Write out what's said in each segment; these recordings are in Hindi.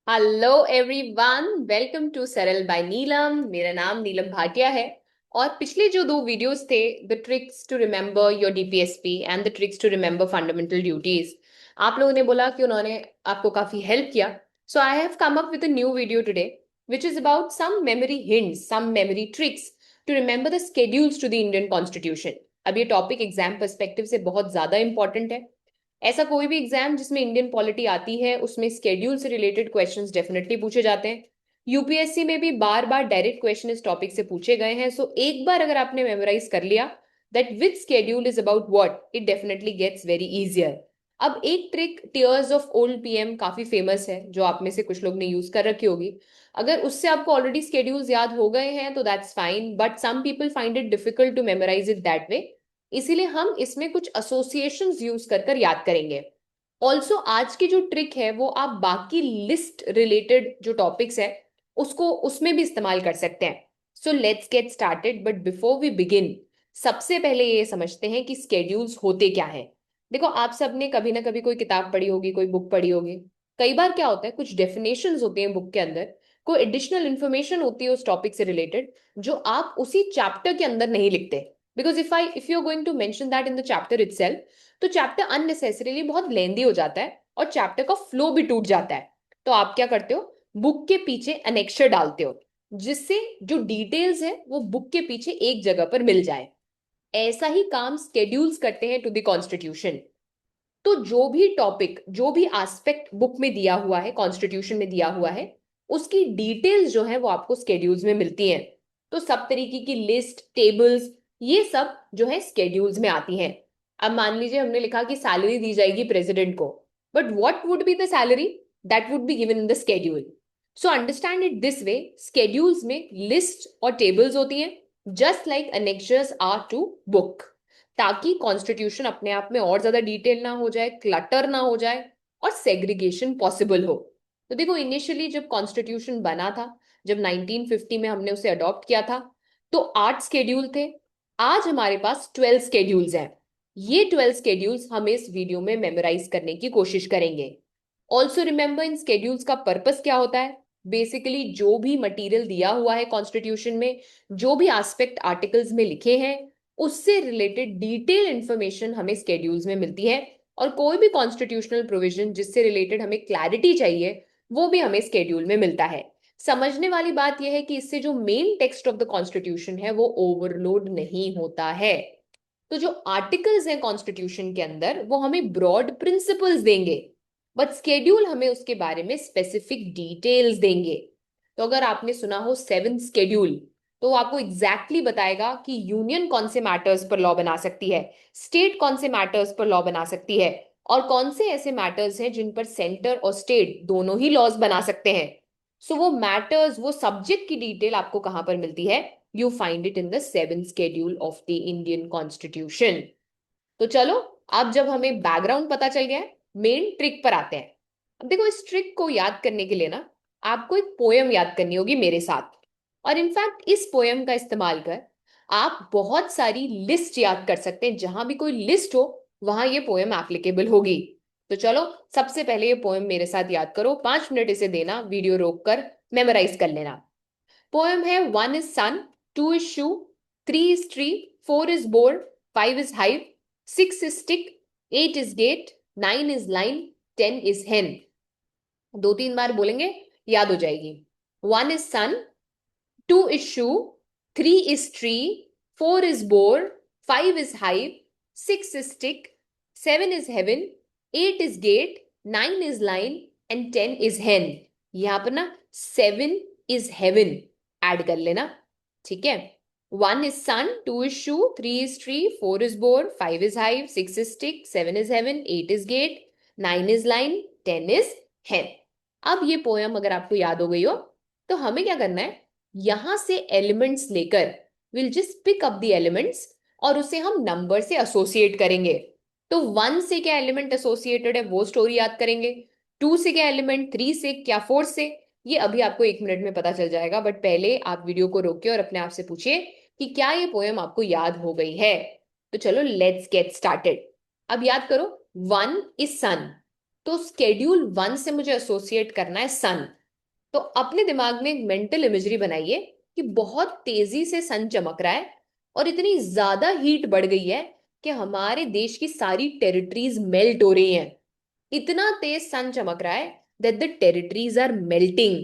हेलो एवरीवन, वेलकम टू सरल बाय नीलम। मेरा नाम नीलम भाटिया है। और पिछले जो दो वीडियोस थे, the tricks to remember your DPSP and the tricks to remember fundamental duties, आप लोगों ने बोला कि उन्होंने आपको काफी हेल्प किया। So I have come up with a new video today which is about some memory hints, some memory tricks to remember the schedules to the Indian constitution. अब ये टॉपिक एग्जाम पर्सपेक्टिव से बहुत ज्यादा इंपॉर्टेंट है। ऐसा कोई भी एग्जाम जिसमें इंडियन पॉलिटी आती है उसमें स्केड्यूल से रिलेटेड क्वेश्चंस डेफिनेटली पूछे जाते हैं। यूपीएससी में भी बार बार डायरेक्ट क्वेश्चन इस टॉपिक से पूछे गए हैं। सो एक बार अगर आपने मेमोराइज कर लिया that which schedule is about what, it definitely gets very easier. अब एक trick tears of old PM काफी फेमस है, जो आप में से कुछ लोग ने यूज कर रखी होगी। अगर उससे आपको ऑलरेडी स्केड्यूल्स याद हो गए हैं तो that's fine, but some people find it difficult to memorise it that way. इसीलिए हम इसमें कुछ एसोसिएशंस यूज कर कर याद करेंगे। ऑल्सो आज की जो ट्रिक है वो आप बाकी लिस्ट रिलेटेड जो टॉपिक्स है उसको उसमें भी इस्तेमाल कर सकते हैं। So let's get started, but before we begin सबसे पहले ये समझते हैं कि स्केड्यूल्स होते क्या है। देखो, आप सबने कभी ना कभी कोई किताब पढ़ी होगी, कोई बुक पढ़ी होगी। कई बार क्या होता है, कुछ डेफिनेशंस होती हैं बुक के अंदर, कोई एडिशनल इंफॉर्मेशन होती है उस टॉपिक से रिलेटेड जो आप उसी चैप्टर के अंदर नहीं लिखते। Because if you are going to mention that in the chapter itself, तो चैप्टर अननेसेसरीली बहुत लेंदी हो जाता है और चैप्टर का फ्लो भी टूट जाता है। तो आप क्या करते हो, बुक के पीछे अनेक्शर डालते हो, जिससे जो डिटेल्स है वो बुक के पीछे एक जगह पर मिल जाए। ऐसा ही काम स्केड्यूल्स करते हैं टू द कॉन्स्टिट्यूशन। तो जो भी टॉपिक, जो भी एस्पेक्ट बुक में दिया हुआ है, कॉन्स्टिट्यूशन में दिया हुआ है, उसकी डिटेल्स जो है वो आपको स्केड्यूल्स में मिलती हैं। तो सब तरीके की लिस्ट, टेबल्स, ये सब जो है स्केड्यूल्स में आती हैं। अब मान लीजिए हमने लिखा कि सैलरी दी जाएगी प्रेसिडेंट को, but what would be the salary that would be given in the schedule. So understand it this way, schedules में लिस्ट और टेबल्स होती हैं, just like annexures are to book, ताकि कॉन्स्टिट्यूशन अपने आप में और ज्यादा डिटेल ना हो जाए, क्लटर ना हो जाए और सेग्रीगेशन पॉसिबल हो। तो देखो, इनिशियली जब कॉन्स्टिट्यूशन बना था, जब 1950 में हमने उसे अडॉप्ट किया था, तो 8 स्केड्यूल थे। आज हमारे पास 12 स्केड्यूल्स हैं। ये 12 स्केड्यूल्स हम इस वीडियो में मेमोराइज करने की कोशिश करेंगे। ऑल्सो रिमेंबर, इन स्केड्यूल्स का पर्पस क्या होता है। बेसिकली जो भी मटेरियल दिया हुआ है कॉन्स्टिट्यूशन में, जो भी एस्पेक्ट आर्टिकल्स में लिखे हैं, उससे रिलेटेड डिटेल इंफॉर्मेशन हमें स्केड्यूल्स में मिलती है। और कोई भी कॉन्स्टिट्यूशनल प्रोविजन जिससे रिलेटेड हमें क्लैरिटी चाहिए, वो भी हमें स्केड्यूल में मिलता है। समझने वाली बात यह है कि इससे जो main text of the constitution है वो ओवरलोड नहीं होता है। तो जो आर्टिकल्स हैं कॉन्स्टिट्यूशन के अंदर वो हमें ब्रॉड प्रिंसिपल्स देंगे, बट स्केड्यूल हमें उसके बारे में स्पेसिफिक डिटेल्स देंगे। तो अगर आपने सुना हो 7 स्केड्यूल, तो वो आपको एग्जैक्टली बताएगा कि यूनियन कौन से मैटर्स पर लॉ बना सकती है, स्टेट कौन से मैटर्स पर लॉ बना सकती है, और कौन से ऐसे मैटर्स हैं जिन पर सेंटर और स्टेट दोनों ही लॉज बना सकते हैं। सो वो मैटर्स, वो सब्जेक्ट की डिटेल आपको कहां पर मिलती है, you find it in the 7 schedule of the Indian constitution. तो चलो, अब जब हमें बैकग्राउंड पता चल गया है, मेन ट्रिक पर आते हैं। अब देखो, इस ट्रिक को याद करने के लिए ना आपको एक पोयम याद करनी होगी मेरे साथ। और इनफैक्ट इस पोयम का इस्तेमाल कर आप बहुत सारी लिस्ट याद कर सकते हैं। जहां भी कोई लिस्ट हो वहां ये पोयम एप्लीकेबल होगी। तो चलो, सबसे पहले ये पोयम मेरे साथ याद करो। 5 मिनट इसे देना, वीडियो रोक कर मेमोराइज कर लेना। पोयम है, 1 is sun, 2 is shoe, 3 is tree, 4 is bore, 5 is hive, 6 is stick, 8 is gate, 9 is line, 10 is hen. 2-3 बार बोलेंगे, याद हो जाएगी। 1 is sun, 2 is shoe, 3 is tree, 4 is bore, 5 is hive, 6 is stick, 7 is heaven, 8 is gate, 9 is line and 10 is hen. यहां पर ना 7 इज हेवन ऐड कर लेना, ठीक है। 1 is sun, 2 is shoe, 3 is tree, 4 is bore, 5 is hive, 6 is stick, 7 is heaven, 8 is gate, 9 is line, 10 is hen. अब ये पोयम अगर आपको याद हो गई हो, तो हमें क्या करना है, यहां से एलिमेंट्स लेकर will just pick up the elements और उसे हम नंबर से एसोसिएट करेंगे। तो 1 से क्या एलिमेंट एसोसिएटेड है वो स्टोरी याद करेंगे, 2 से क्या एलिमेंट, 3 से क्या, 4 से, ये अभी आपको 1 मिनट में पता चल जाएगा। बट पहले आप वीडियो को रोकिए और अपने आप से पूछिए कि क्या ये पोयम आपको याद हो गई है। तो चलो, लेट्स गेट स्टार्टेड। अब याद करो, 1 इज सन, तो स्केड्यूल 1 से मुझे एसोसिएट करना है सन। तो अपने दिमाग में एक मेंटल इमेजरी बनाइए कि बहुत तेजी से सन चमक रहा है और इतनी ज्यादा हीट बढ़ गई है कि हमारे देश की सारी टेरिटरीज मेल्ट हो रही हैं। इतना तेज सन चमक रहा है that the territories are melting.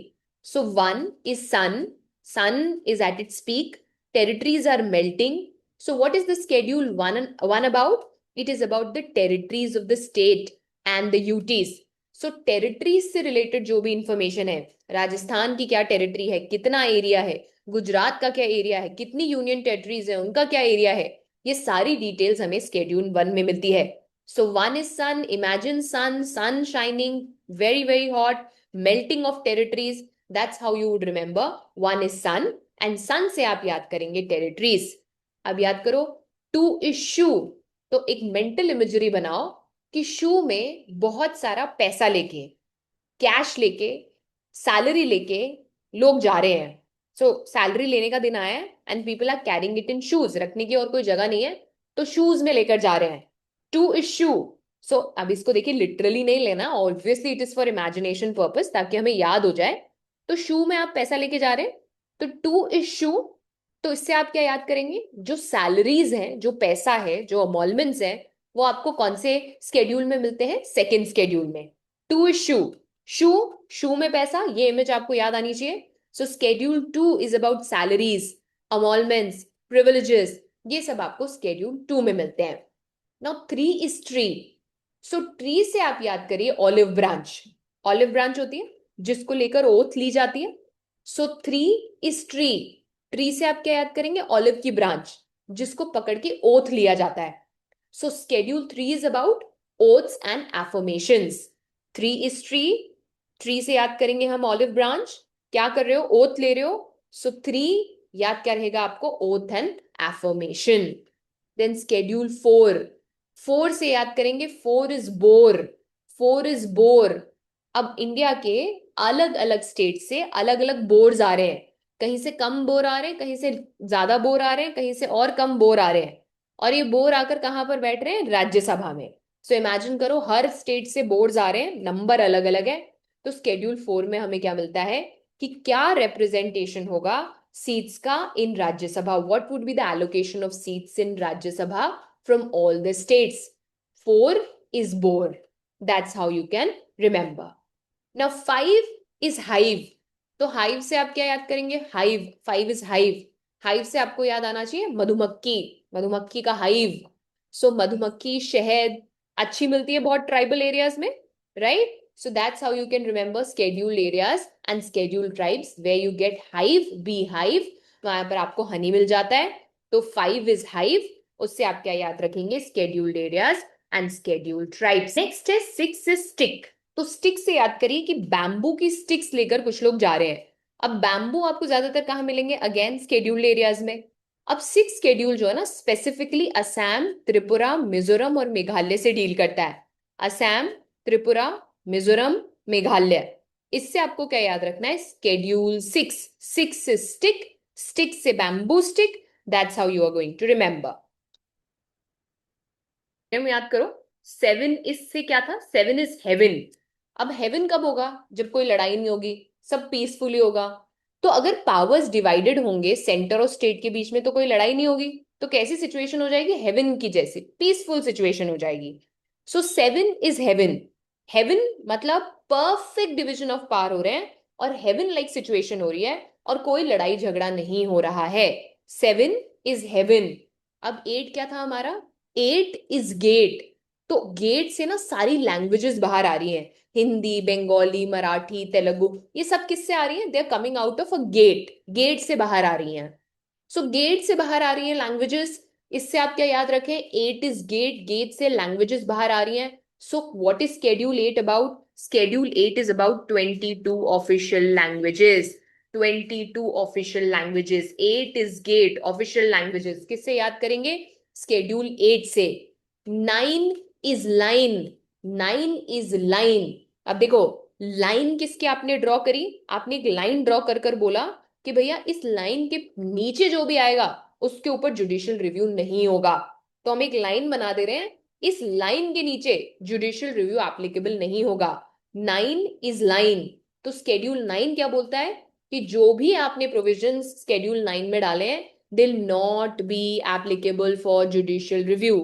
So one is sun is at its peak, territories are melting. So what is the schedule one about? It is about the territories of the state and the UTs. So territories से related जो भी इंफॉर्मेशन है, राजस्थान की क्या टेरिटरी है, कितना एरिया है, गुजरात का क्या एरिया है, कितनी यूनियन टेरिटरीज है, उनका क्या एरिया है, ये सारी डिटेल्स हमें स्केड्यूल 1 में मिलती है। So one is sun, imagine sun shining, very, very hot, melting of territories. That's how you would remember. One is sun and sun से आप याद करेंगे territories. अब याद करो, two is shoe. तो एक mental imagery बनाओ कि शू में बहुत सारा पैसा लेके, कैश लेके, सैलरी लेके लोग जा रहे हैं। सो सैलरी लेने का दिन आया है and people are carrying it in shoes, रखने की और कोई जगह नहीं है तो शूज में लेकर जा रहे हैं। टू इज शू। सो अब इसको देखिए लिटरली नहीं लेना, obviously it is for imagination purpose, ताकि हमें याद हो जाए। तो शू में आप पैसा लेके जा रहे हैं, तो टू इज शू। तो इससे आप क्या याद करेंगे, जो सैलरीज हैं, जो पैसा है, जो अमॉलमेंट्स है, वो आपको कौन से स्केड्यूल में मिलते हैं, सेकेंड स्केड्यूल में। Two is shoe, shoe, shoe में पैसा, ये इमेज आपको याद आनी चाहिए। So schedule 2 is about salaries, emoluments, privileges, ये सब आपको स्केड्यूल 2 में मिलते हैं। Now 3 is tree. So tree से आप याद करिए ऑलिव ब्रांच। ऑलिव ब्रांच होती है जिसको लेकर ओथ ली जाती है। सो 3 इज ट्री। ट्री से आप क्या याद करेंगे, ऑलिव की ब्रांच जिसको पकड़ के ओथ लिया जाता है। So schedule 3 is about oaths and affirmations. 3 is tree, tree से याद करेंगे हम ऑलिव ब्रांच, क्या कर रहे हो, ओथ ले रहे हो। सो 3 याद क्या रहेगा आपको, oath and affirmation. Then schedule 4, 4 से याद करेंगे, 4 इज बोर। 4 is bore. अब इंडिया के अलग अलग स्टेट से अलग अलग बोर्स आ रहे हैं, कहीं से कम बोर आ रहे हैं, कहीं से ज्यादा बोर आ रहे हैं, कहीं से और कम बोर आ रहे हैं। और ये बोर आकर कहाँ पर बैठ रहे हैं, राज्यसभा में। सो इमेजिन करो हर स्टेट से बोर्ड्स आ रहे हैं, नंबर अलग अलग है। तो स्केड्यूल 4 में हमें क्या मिलता है कि क्या रिप्रेजेंटेशन होगा सीट्स का in Rajya Sabha, what would be the allocation of seats in Rajya Sabha from all the states. 4 is bore, that's how you can remember. Now 5 is hive. तो हाइव से आप क्या याद करेंगे, हाइव, 5 इज हाइव। हाइव से आपको याद आना चाहिए मधुमक्खी, मधुमक्खी का हाइव। सो मधुमक्खी, शहद अच्छी मिलती है बहुत ट्राइबल एरियाज में, right. So that's how you can remember scheduled areas and scheduled tribes where you get hive, beehive, वहां पर आपको हनी मिल जाता है। तो 5 is hive, उससे आप क्या याद रखेंगे, scheduled areas and scheduled tribes। Next है 6 is stick। तो स्टिक से याद करिए कि बैम्बू की स्टिक्स लेकर कुछ लोग जा रहे हैं। अब बैम्बू आपको ज्यादातर कहाँ मिलेंगे, अगेन स्केड्यूल्ड एरियाज में। अब 6 स्केड्यूल जो है ना स्पेसिफिकली असम, त्रिपुरा, मिजोरम और मेघालय से डील करता है। असम, त्रिपुरा, मिजोरम, मेघालय। इससे आपको क्या याद रखना है, स्केड्यूल 6। 6 से स्टिक, स्टिक से bamboo stick, that's how you are going to remember. याद करो 7 इससे क्या था, 7 इज हेवन। अब हेवन कब होगा, जब कोई लड़ाई नहीं होगी, सब पीसफुली होगा। तो अगर पावर्स डिवाइडेड होंगे सेंटर और स्टेट के बीच में तो कोई लड़ाई नहीं होगी, तो कैसी सिचुएशन हो जाएगी, हेवन की जैसी पीसफुल सिचुएशन हो जाएगी। सो 7 इज हेवन। हेवन मतलब परफेक्ट डिवीजन ऑफ पावर हो रहे हैं और हेवन लाइक सिचुएशन हो रही है और कोई लड़ाई झगड़ा नहीं हो रहा है। 7 इज हेवन। अब 8 क्या था हमारा, 8 इज गेट। तो गेट से ना सारी लैंग्वेजेस बाहर आ रही हैं, हिंदी, बंगाली, मराठी, तेलुगु, ये सब किससे आ रही हैं, they are coming out of a gate, gate से बाहर आ रही हैं। सो गेट से बाहर आ रही हैं लैंग्वेजेस। इससे आप क्या याद रखें, 8 इज गेट, गेट से लैंग्वेजेस बाहर आ रही हैं। So what is schedule 8 about, schedule 8 is about 22 official languages. 22 official languages, 8 is gate, official languages किससे याद करेंगे, स्केड्यूल 8 से। 9 इज लाइन, 9 इज लाइन। अब देखो लाइन किसके आपने ड्रॉ करी, आपने एक लाइन ड्रॉ कर कर बोला कि भैया इस लाइन के नीचे जो भी आएगा उसके ऊपर जुडिशियल रिव्यू नहीं होगा। तो हम एक लाइन बना दे रहे हैं इस लाइन के नीचे जुडिशियल रिव्यू एप्लीकेबल नहीं होगा। 9 इज लाइन। तो स्केड्यूल 9 क्या बोलता है कि जो भी आपने प्रोविजंस स्केड्यूल 9 में डाले हैं they'll not be applicable for judicial review.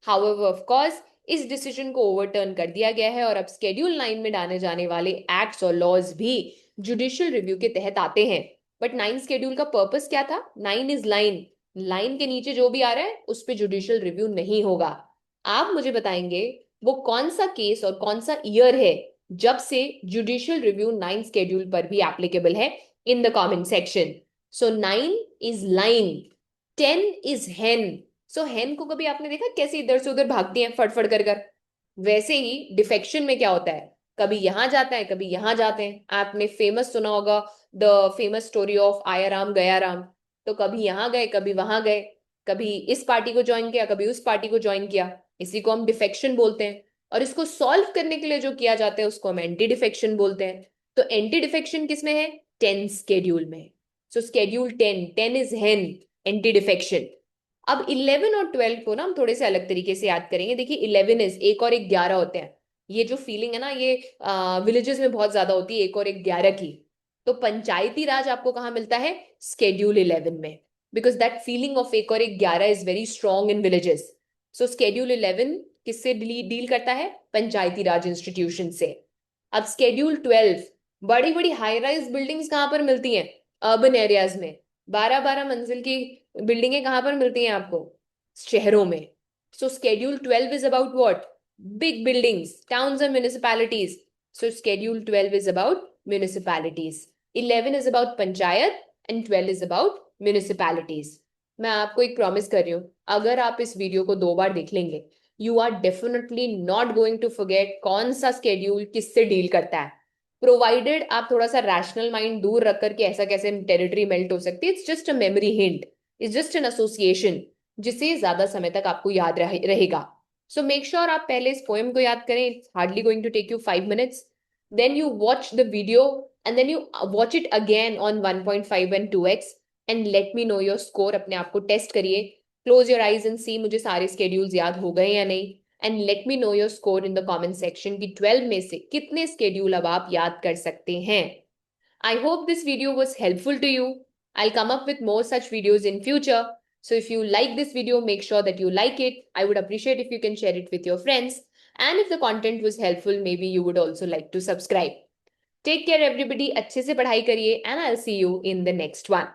However of course इस डिसीजन को ओवरटर्न कर दिया गया है और अब स्केड्यूल 9 में डाले जाने वाले एक्ट्स और लॉज भी जुडिशियल रिव्यू के तहत आते हैं। बट 9 स्केड्यूल का पर्पस क्या था? 9 इज लाइन। लाइन के नीचे जो भी आ रहा है उस पर जुडिशियल रिव्यू नहीं होगा। आप मुझे बताएंगे वो कौन सा केस और कौन सा ईयर है जब से जुडिशियल रिव्यू 9 स्केड्यूल पर भी एप्लीकेबल है इन the comment section. So 9 is line, 10 is हेन। सो हेन को कभी आपने देखा कैसे इधर से उधर भागती हैं फटफट कर? वैसे ही डिफेक्शन में क्या होता है, कभी यहां जाता है कभी यहां जाते हैं। आपने फेमस सुना होगा द फेमस स्टोरी ऑफ आया राम गया राम। तो कभी यहां गए कभी वहां गए, कभी इस पार्टी को ज्वाइन किया कभी उस पार्टी को ज्वाइन किया। इसी को हम डिफेक्शन बोलते हैं और इसको सॉल्व करने के लिए जो किया जाता है उसको हम एंटी डिफेक्शन बोलते हैं। तो एंटी डिफेक्शन किसमें है? 10 स्केड्यूल में। सो स्केड्यूल 10, 10 इज हेन, एंटी डिफेक्शन। अब 11 और 12 को ना हम थोड़े से अलग तरीके से याद करेंगे। देखिए 11 इज एक और एक 11 होते हैं। ये जो फीलिंग है ना ये विलेजेस में बहुत ज्यादा होती है एक और एक 11 की। तो पंचायती राज आपको कहाँ मिलता है? स्केड्यूल 11 में। बिकॉज दैट फीलिंग ऑफ एक और एक 11 is very strong in villages. So schedule 11 किससे डील करता है? पंचायती राज इंस्टीट्यूशन से। अब स्केड्यूल 12, बड़ी बड़ी हाई राइज बिल्डिंग्स कहाँ पर मिलती हैं? अर्बन एरियाज में। 12-12 मंजिल की बिल्डिंगें कहाँ पर मिलती हैं आपको? शहरों में। So schedule 12 is about what? Big buildings, towns and municipalities. So schedule 12 is about municipalities. 11 is about panchayat and 12 is about municipalities. मैं आपको एक प्रॉमिस कर रही हूँ, अगर आप इस वीडियो को 2 बार देख लेंगे you are definitely not going to forget कौन सा स्केड्यूल किससे डील करता है। प्रोवाइडेड आप थोड़ा सा रैशनल माइंड दूर रख करके ऐसा कैसे टेरिटरी मेल्ट हो सकती है। It's just a memory hint, it's just an association जिसे ज्यादा समय तक आपको याद रहेगा। सो मेक श्योर आप पहले इस पोएम को याद करें। It's hardly going to take you 5 minutes। Then you watch the video and then you watch it again on 1.5 and 2x and let me know your score. अपने आप को टेस्ट करिए। Close your eyes and see मुझे सारे स्केड्यूल्स याद हो गए या नहीं। And let me know your score in the comment section कि 12 में से कितने स्केड्यूल अब आप याद कर सकते हैं। I hope this video was helpful to you. I'll come up with more such videos in future. So if you like this video, make sure that you like it. I would appreciate if you can share it with your friends. And if the content was helpful, maybe you would also like to subscribe. Take care everybody. अच्छे से पढ़ाई करिए and I'll see you in the next one.